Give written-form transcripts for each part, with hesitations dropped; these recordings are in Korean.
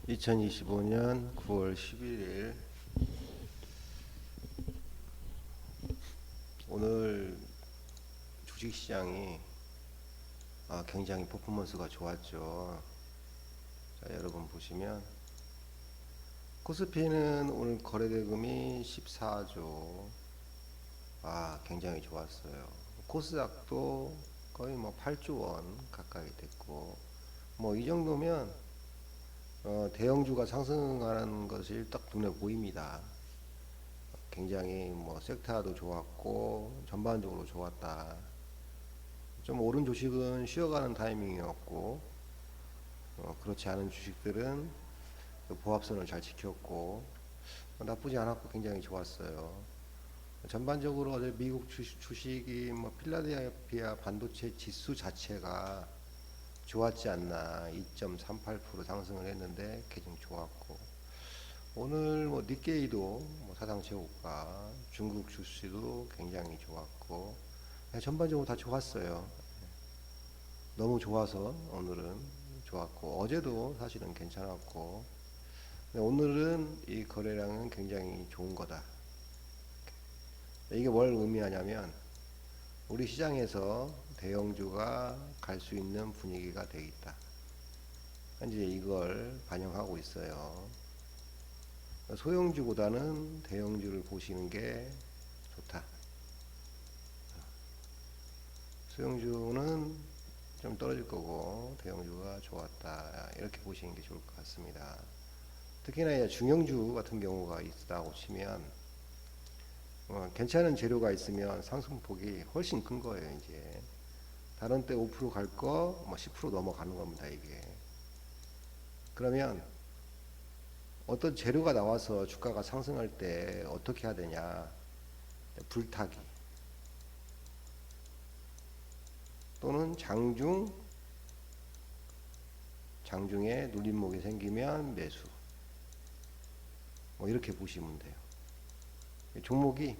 2025년 9월 11일 오늘 주식시장이 굉장히 퍼포먼스가 좋았죠. 자, 여러분 보시면 코스피는 오늘 거래대금이 14조, 굉장히 좋았어요. 코스닥도 거의 8조 원 가까이 됐고, 이 정도면 대형주가 상승하는 것이 딱 눈에 보입니다. 굉장히 섹터도 좋았고 전반적으로 좋았다. 좀 오른 주식은 쉬어가는 타이밍이었고, 그렇지 않은 주식들은 그 보합선을 잘 지켰고, 나쁘지 않았고 굉장히 좋았어요. 전반적으로 어제 미국 주식이 필라델피아 반도체 지수 자체가 좋았지 않나. 2.38% 상승을 했는데 계속 좋았고, 오늘 니케이도 사상 최고가, 중국 주시도 굉장히 좋았고, 전반적으로 다 좋았어요. 너무 좋아서 오늘은 좋았고, 어제도 사실은 괜찮았고, 오늘은 이 거래량은 굉장히 좋은 거다. 이게 뭘 의미하냐면 우리 시장에서 대형주가 갈 수 있는 분위기가 돼 있다. 현재 이걸 반영하고 있어요. 소형주보다는 대형주를 보시는 게 좋다. 소형주는 좀 떨어질 거고 대형주가 좋았다, 이렇게 보시는 게 좋을 것 같습니다. 특히나 중형주 같은 경우가 있다고 치면 괜찮은 재료가 있으면 상승폭이 훨씬 큰 거예요. 이제 다른 때 5% 갈 거 10% 넘어가는 겁니다. 이게 그러면 어떤 재료가 나와서 주가가 상승할 때 어떻게 해야 되냐? 불타기 또는 장중에 눌림목이 생기면 매수, 이렇게 보시면 돼요. 종목이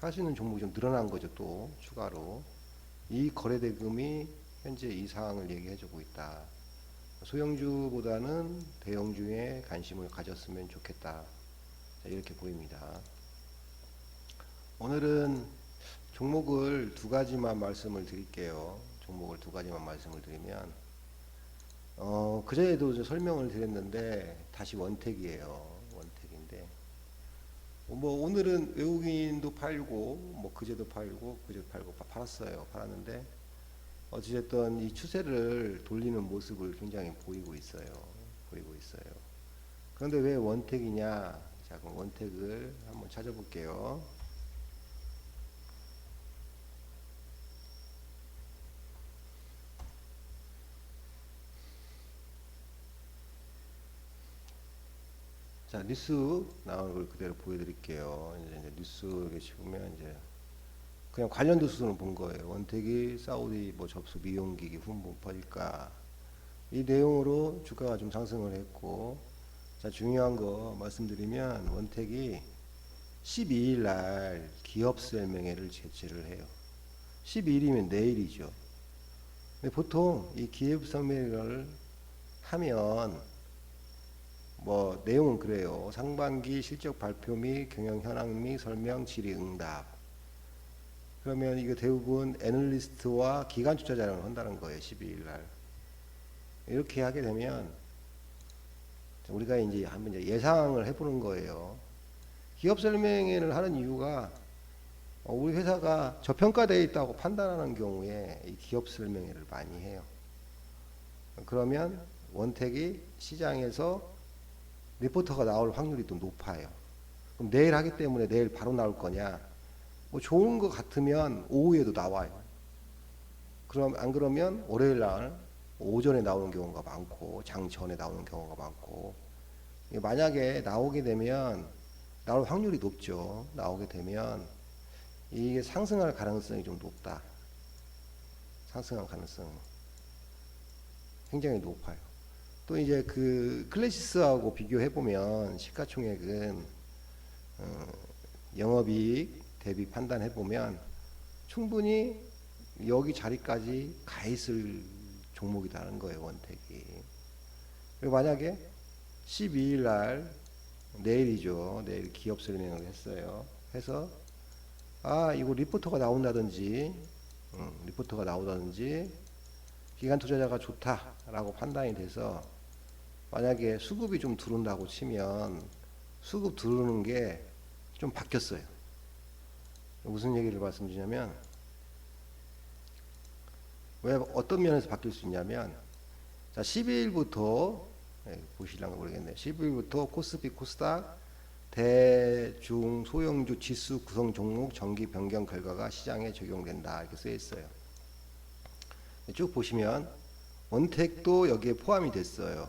할 수 있는 종목이 좀 늘어난 거죠. 또 추가로 이 거래대금이 현재 이 상황을 얘기해주고 있다. 소형주보다는 대형주에 관심을 가졌으면 좋겠다, 이렇게 보입니다. 오늘은 종목을 두 가지만 말씀을 드릴게요. 종목을 두 가지만 말씀을 드리면, 그전에도 설명을 드렸는데 다시 원택이에요. 원택인데 오늘은 외국인도 팔고 그제도 팔고 팔았어요. 팔았는데 어찌됐든 이 추세를 돌리는 모습을 굉장히 보이고 있어요. 그런데 왜 원택이냐? 자, 그럼 원택을 한번 찾아볼게요. 자, 뉴스 나오는 걸 그대로 보여드릴게요. 이제 뉴스 이렇게 보면 이제 그냥 관련 뉴스는 본 거예요. 원택이 사우디 접수 미용기기 훈분 퍼질까, 이 내용으로 주가가 좀 상승을 했고, 자, 중요한 거 말씀드리면 원택이 12일 날 기업 설명회를 개최를 해요. 12일이면 내일이죠. 근데 보통 이 기업 설명회를 하면 내용은 그래요. 상반기 실적 발표 및 경영 현황 및 설명 질의 응답. 그러면 이거 대부분 애널리스트와 기관 투자자를 한다는 거예요. 12일 날. 이렇게 하게 되면 우리가 이제 한번 예상을 해보는 거예요. 기업 설명회를 하는 이유가 우리 회사가 저평가되어 있다고 판단하는 경우에 이 기업 설명회를 많이 해요. 그러면 원택이 시장에서 리포터가 나올 확률이 또 높아요. 그럼 내일 하기 때문에 내일 바로 나올 거냐? 좋은 것 같으면 오후에도 나와요. 그럼 안 그러면 월요일 날 오전에 나오는 경우가 많고 장 전에 나오는 경우가 많고, 만약에 나오게 되면 나올 확률이 높죠. 나오게 되면 이게 상승할 가능성이 좀 높다. 상승할 가능성 굉장히 높아요. 또 이제 그 클래시스하고 비교해 보면 시가총액은 영업이익 대비 판단해 보면 충분히 여기 자리까지 가 있을 종목이라는 거예요. 원택이. 그리고 만약에 12일 날 내일이죠. 내일 기업 설명을 했어요. 해서 이거 리포터가 나온다든지 리포터가 나오다든지 기관 투자자가 좋다라고 판단이 돼서 만약에 수급이 좀 들어온다고 치면 수급 들어오는 게 좀 바뀌었어요. 무슨 얘기를 말씀드리냐면 왜 어떤 면에서 바뀔 수 있냐면 자 12일부터 보시려면 모르겠네요. 12일부터 코스피 코스닥 대중 소형주 지수 구성 종목 정기 변경 결과가 시장에 적용된다 이렇게 쓰여 있어요. 쭉 보시면 원택도 여기에 포함이 됐어요.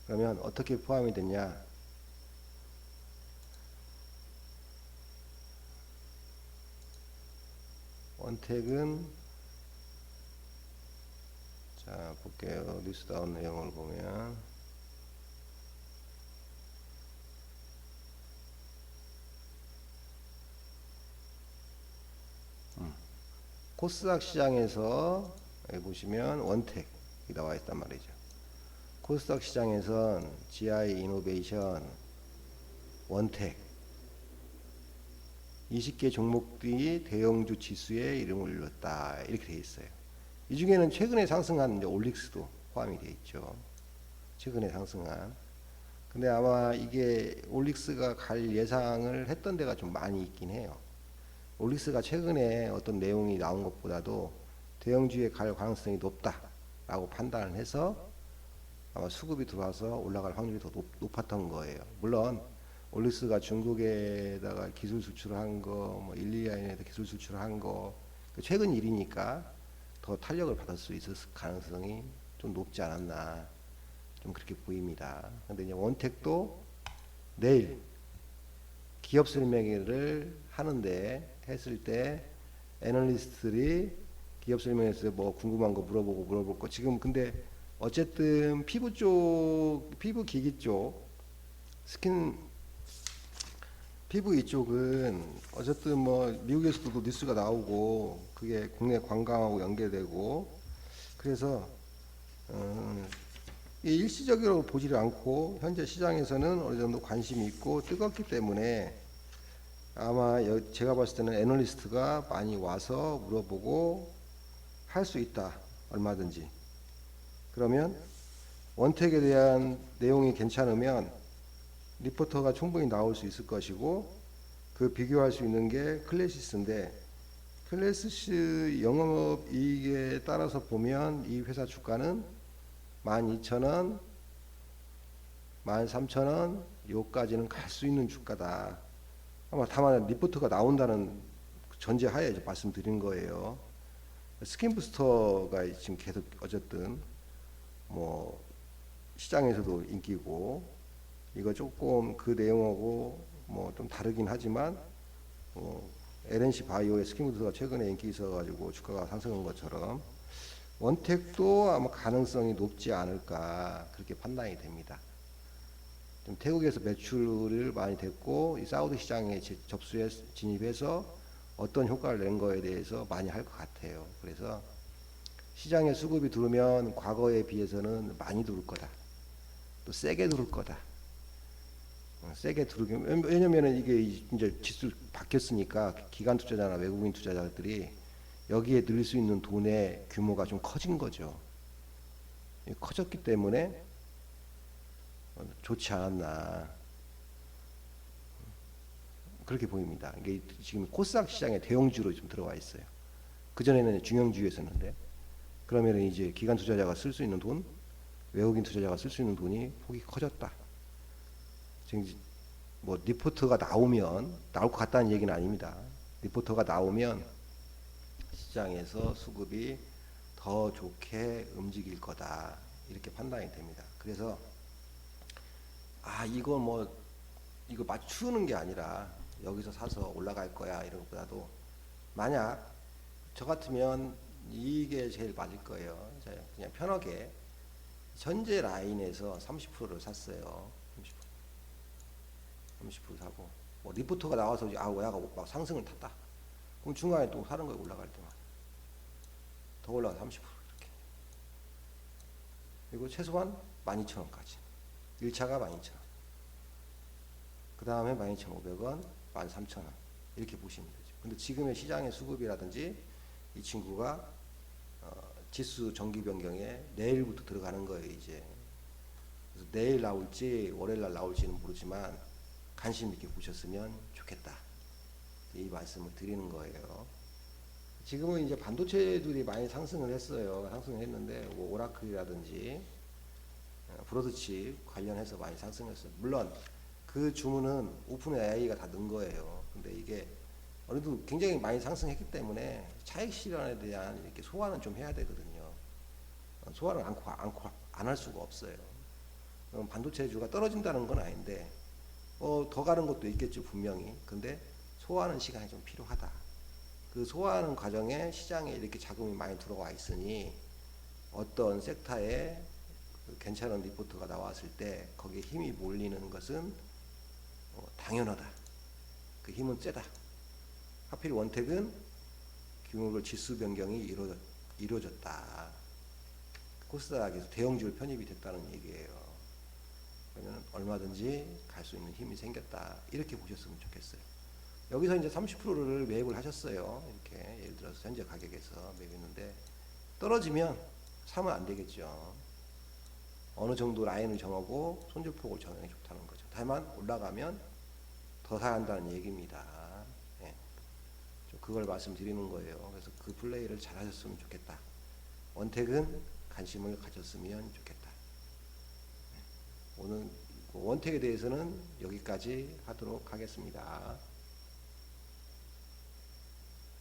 그러면 어떻게 포함이 됐냐? 원택은 자 볼게요. 뉴스 나온 내용을 보면 코스닥 시장에서 여기 보시면 원택이 나와 있단 말이죠. 코스닥 시장에선 GI 이노베이션, 원택 20개 종목들이 대형주 지수에 이름을 올렸다 이렇게 되어 있어요. 이 중에는 최근에 상승한 이제 올릭스도 포함이 되어 있죠. 최근에 상승한. 근데 아마 이게 올릭스가 갈 예상을 했던 데가 좀 많이 있긴 해요. 올릭스가 최근에 어떤 내용이 나온 것보다도 대형주에 갈 가능성이 높다라고 판단을 해서 아마 수급이 들어와서 올라갈 확률이 더 높았던 거예요. 물론 올릭스가 중국에다가 기술 수출한 거, 뭐 일리아인에다 기술 수출한 거 최근 일이니까 더 탄력을 받을 수 있었을 가능성이 좀 높지 않았나 좀 그렇게 보입니다. 근데 이제 원택도 내일 기업 설명회를 하는데 했을 때 애널리스트들이 기업 설명회에서 뭐 궁금한 거 물어볼 거 지금 근데 어쨌든 피부 쪽 피부 기기 쪽 스킨 피부 이쪽은 어쨌든 뭐 미국에서도 뉴스가 나오고 그게 국내 관광하고 연계되고 그래서 일시적으로 보지를 않고 현재 시장에서는 어느 정도 관심이 있고 뜨겁기 때문에 아마 제가 봤을 때는 애널리스트가 많이 와서 물어보고 할 수 있다 얼마든지. 그러면 원택에 대한 내용이 괜찮으면 리포터가 충분히 나올 수 있을 것이고 그 비교할 수 있는 게 클래시스인데 클래시스 영업이익에 따라서 보면 이 회사 주가는 12,000원, 13,000원 요까지는 갈 수 있는 주가다. 아마 다만 리포터가 나온다는 전제하에 말씀드린 거예요. 스킨부스터가 지금 계속 어쨌든 뭐 시장에서도 인기고 이거 조금 그 내용하고 뭐 좀 다르긴 하지만 LNC 바이오의 스킨부스터가 최근에 인기 있어가지고 주가가 상승한 것처럼 원택도 아마 가능성이 높지 않을까 그렇게 판단이 됩니다. 좀 태국에서 매출을 많이 됐고 이 사우디 시장에 접수해 진입해서 어떤 효과를 낸 거에 대해서 많이 할 것 같아요. 그래서 시장에 수급이 들어오면 과거에 비해서는 많이 들어올 거다. 또 세게 들어올 거다. 세게 들어오면 왜냐면은 이게 이제 지수 바뀌었으니까 기관 투자자나 외국인 투자자들이 여기에 넣을 수 있는 돈의 규모가 좀 커진 거죠. 커졌기 때문에 좋지 않았나 그렇게 보입니다. 이게 지금 코스닥 시장에 대형주로 좀 들어와 있어요. 그 전에는 중형주였었는데 그러면 이제 기관 투자자가 쓸 수 있는 돈, 외국인 투자자가 쓸 수 있는 돈이 폭이 커졌다. 지금 뭐 리포트가 나오면 나올 것 같다는 얘기는 아닙니다. 리포트가 나오면 시장에서 수급이 더 좋게 움직일 거다 이렇게 판단이 됩니다. 그래서 이거 맞추는 게 아니라 여기서 사서 올라갈 거야 이런 것보다도 만약 저 같으면 이게 제일 맞을 거예요. 그냥 편하게 현재 라인에서 30%를 샀어요. 30% 사고 뭐 리포터가 나와서 외야가 막 상승을 탔다. 그럼 중간에 또 사는 거에 올라갈 때만 더 올라가 30% 이렇게. 그리고 최소한 12,000원까지. 1차가 12,000원. 그 다음에 12,500원, 13,000원. 이렇게 보시면 되죠. 근데 지금의 시장의 수급이라든지 이 친구가 지수 정기 변경에 내일부터 들어가는 거예요, 이제. 그래서 내일 나올지 월요일 날 나올지는 모르지만 관심 있게 보셨으면 좋겠다. 이 말씀을 드리는 거예요. 지금은 이제 반도체들이 많이 상승을 했어요. 상승을 했는데 뭐 오라클이라든지 브로드칩 관련해서 많이 상승했어요. 물론 그 주문은 오픈 AI가 다 넣은 거예요. 근데 이게 어느 정도 굉장히 많이 상승했기 때문에 차익 실현에 대한 이렇게 소화는 좀 해야 되거든요. 소화를 안 할 수가 없어요. 반도체주가 떨어진다는 건 아닌데 더 가는 것도 있겠죠, 분명히. 근데 소화하는 시간이 좀 필요하다. 그 소화하는 과정에 시장에 이렇게 자금이 많이 들어와 있으니 어떤 섹터에 괜찮은 리포트가 나왔을 때 거기에 힘이 몰리는 것은 당연하다. 그 힘은 세다. 하필 원택은 규모별 지수 변경이 이루어졌다. 코스닥에서 대형주를 편입이 됐다는 얘기예요. 그러면 얼마든지 갈 수 있는 힘이 생겼다. 이렇게 보셨으면 좋겠어요. 여기서 이제 30%를 매입을 하셨어요. 이렇게 예를 들어서 현재 가격에서 매입했는데 떨어지면 사면 안 되겠죠. 어느 정도 라인을 정하고 손절폭을 정하는 게 좋다는 거죠. 다만 올라가면 더 사야 한다는 얘기입니다. 예. 그걸 말씀드리는 거예요. 그래서 그 플레이를 잘 하셨으면 좋겠다. 원택은 관심을 가졌으면 좋겠다. 예. 오늘 원택에 대해서는 여기까지 하도록 하겠습니다.